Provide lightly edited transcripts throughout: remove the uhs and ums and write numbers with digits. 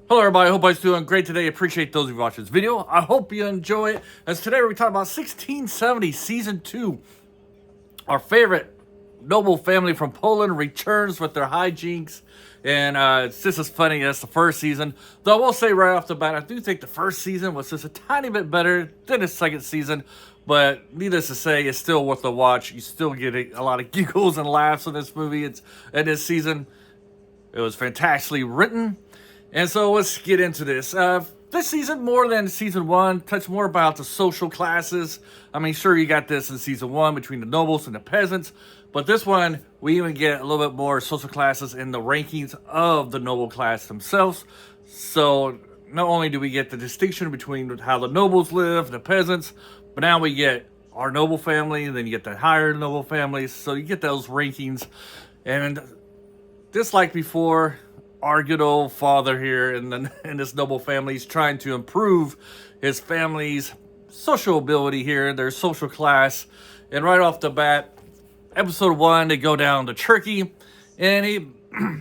Hello everybody, I hope everybody's doing great today. Appreciate those of you watching this video. I hope you enjoy it. As today we're talking about 1670 Season 2. Our favorite noble family from Poland returns with their hijinks. And it's just as funny as the first season. Though I will say right off the bat, I do think the first season was just a tiny bit better than the second season. But needless to say, it's still worth a watch. You still get a lot of giggles and laughs in this movie. In this season. It was fantastically written. And so let's get into this. This season, more than season 1, touched more about the social classes. I mean, sure, you got this in season 1 between the nobles and the peasants. But this one, we even get a little bit more social classes in the rankings of the noble class themselves. So not only do we get the distinction between how the nobles live, the peasants, but now we get our noble family, and then you get the higher noble families. So you get those rankings. And just like before, our good old father here in this noble family is trying to improve his family's social ability here, their social class. And right off the bat, episode 1, they go down to Turkey, and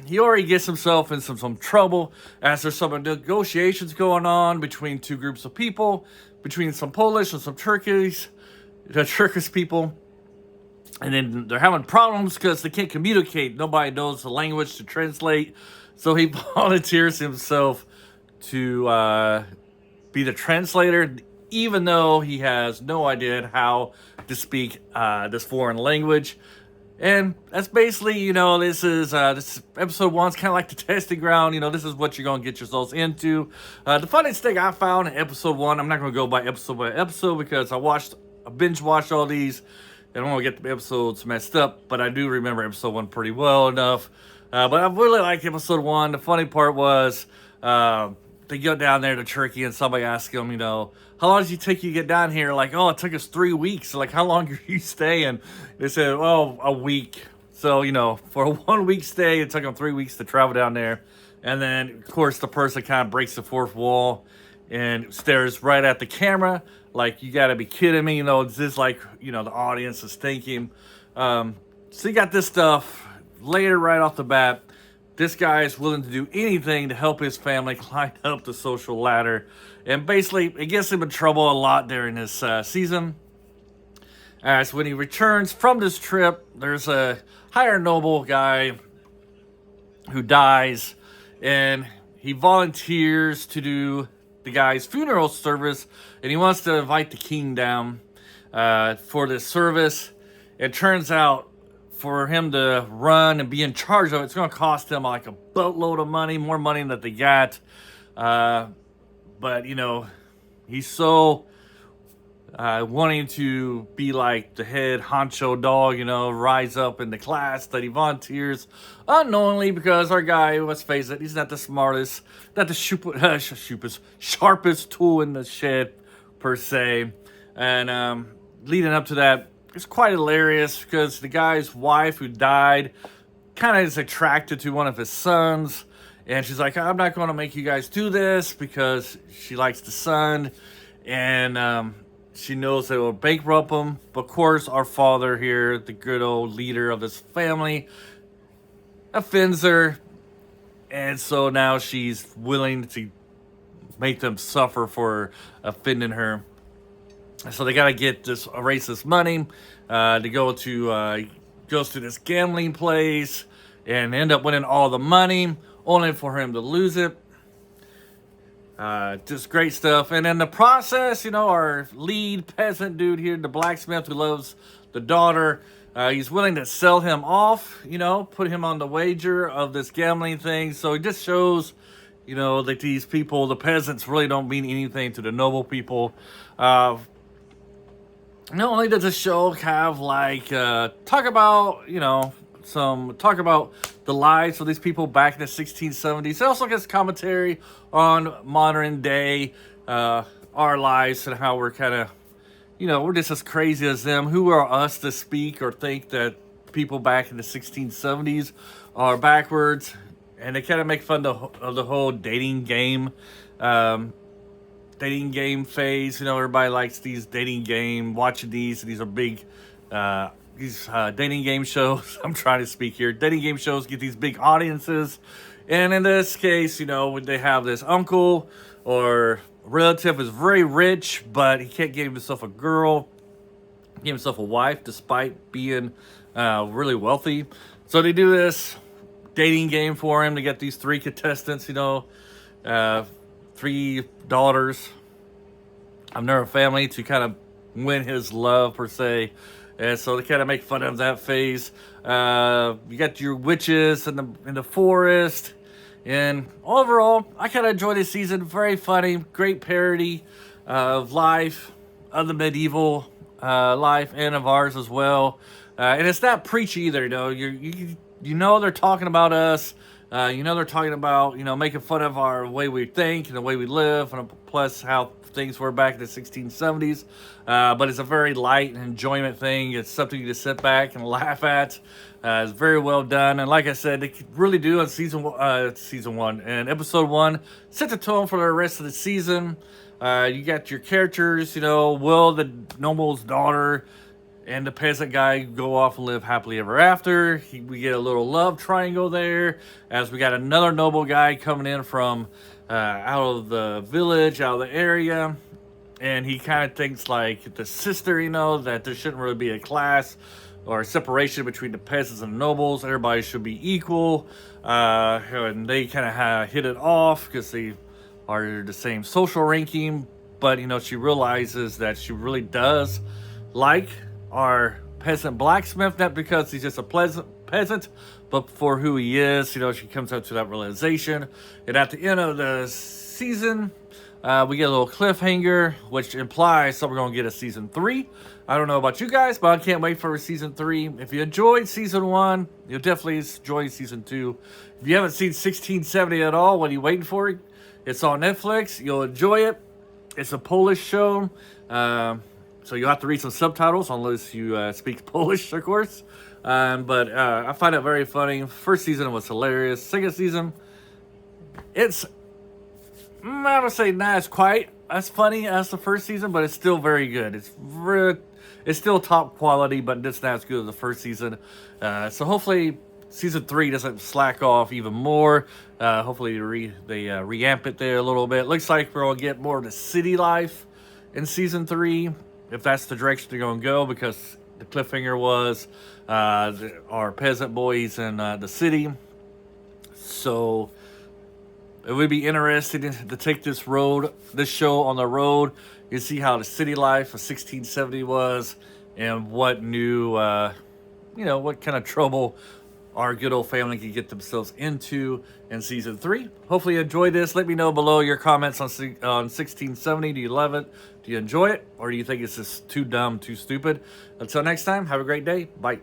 he already gets himself in some trouble as there's some negotiations going on between two groups of people, between some Polish and some Turkish people. And then they're having problems because they can't communicate. Nobody knows the language to translate. So he volunteers himself to be the translator, even though he has no idea how to speak this foreign language. And that's basically, this episode 1's kind of like the testing ground. This is what you're going to get yourselves into. The funniest thing I found in episode 1, I'm not going to go by episode because I binge watched all these. I don't want to get the episodes messed up, but I do remember episode 1 pretty well enough. But I really liked episode 1. The funny part was they go down there to Turkey and somebody asks them, how long did it take you to get down here? Like, oh, it took us 3 weeks. Like, how long are you staying? They said, oh, a week. So, for a 1 week stay, it took them 3 weeks to travel down there. And then, of course, the person kind of breaks the fourth wall and stares right at the camera. Like, you got to be kidding me. It's just like, the audience is thinking. So you got this stuff. Later, right off the bat, this guy is willing to do anything to help his family climb up the social ladder. And basically, it gets him in trouble a lot during this season. As when he returns from this trip, there's a higher noble guy who dies. And he volunteers to do the guy's funeral service, and he wants to invite the king down for this service. It turns out for him to run and be in charge of it, it's going to cost him like a boatload of money, more money than they got. But, he's so wanting to be like the head honcho dog, rise up in the class, that he volunteers unknowingly because our guy, let's face it, he's not the smartest, not the sharpest tool in the shed, per se. And leading up to that, it's quite hilarious because the guy's wife who died kind of is attracted to one of his sons. And she's like, I'm not going to make you guys do this because she likes the son. And she knows that it will bankrupt him. But of course, our father here, the good old leader of this family, offends her. And so now she's willing to make them suffer for offending her. So they got to erase this money to goes to this gambling place and end up winning all the money, only for him to lose it. Just great stuff. And in the process, our lead peasant dude here, the blacksmith who loves the daughter, he's willing to sell him off, put him on the wager of this gambling thing. So it just shows, that these people, the peasants, really don't mean anything to the noble people. Not only does the show have talk about the lives of these people back in the 1670s, it also gets commentary on modern day, our lives and how we're kind of, we're just as crazy as them. Who are us to speak or think that people back in the 1670s are backwards? And they kind of make fun of the whole dating game phase. Everybody likes these dating game, watching these. These are big, dating game shows. I'm trying to speak here. Dating game shows get these big audiences. And in this case, you know, when they have this uncle or relative is very rich, but he can't get himself a girl, get himself a wife despite being really wealthy. So they do this dating game for him to get these three contestants, you know, three daughters of their family to kind of win his love per se. And so they kind of make fun of that phase. You got your witches in the forest. And overall, I kind of enjoyed this season. Very funny, great parody of life, of the medieval life, and of ours as well. And it's not preachy either. You know, you know they're talking about us. You know they're talking about, you know, making fun of our way we think and the way we live, and plus how things were back in the 1670s. But it's a very light and enjoyment thing. It's something you just sit back and laugh at. It's very well done, and like I said, they could really do on season one and episode 1 set the tone for the rest of the season. You got your characters, you know, Will, the noble's daughter, and the peasant guy go off and live happily ever after. We get a little love triangle there, as we got another noble guy coming in from out of the village, out of the area, and he kind of thinks like the sister, you know, that there shouldn't really be a class or a separation between the peasants and the nobles. Everybody should be equal, and they kind of hit it off because they are the same social ranking. But you know, she realizes that she really does like our peasant blacksmith, not because he's just a peasant, but for who he is. You know, she comes up to that realization. And at the end of the season, we get a little cliffhanger, which implies that we're going to get a season 3. I don't know about you guys, but I can't wait for season 3. If you enjoyed season 1, you'll definitely enjoy season 2. If you haven't seen 1670 at all, what are you waiting for? It's on Netflix. You'll enjoy it. It's a Polish show. So you'll have to read some subtitles unless you speak Polish, of course. But I find it very funny. First season was hilarious. Second season, it's, I would say not as quite as funny as the first season, but it's still very good. It's still top quality, but it's not as good as the first season. So hopefully season 3 doesn't slack off even more. Hopefully they reamp it there a little bit. Looks like we're going to get more of the city life in season 3, if that's the direction they're going to go, because the cliffhanger was our peasant boys in the city. So it would be interesting to take this show on the road. You see how the city life of 1670 was, and what new, what kind of trouble our good old family can get themselves into in season 3. Hopefully you enjoyed this. Let me know below your comments on 1670. Do you love it? Do you enjoy it? Or do you think it's just too dumb, too stupid? Until next time, have a great day. Bye.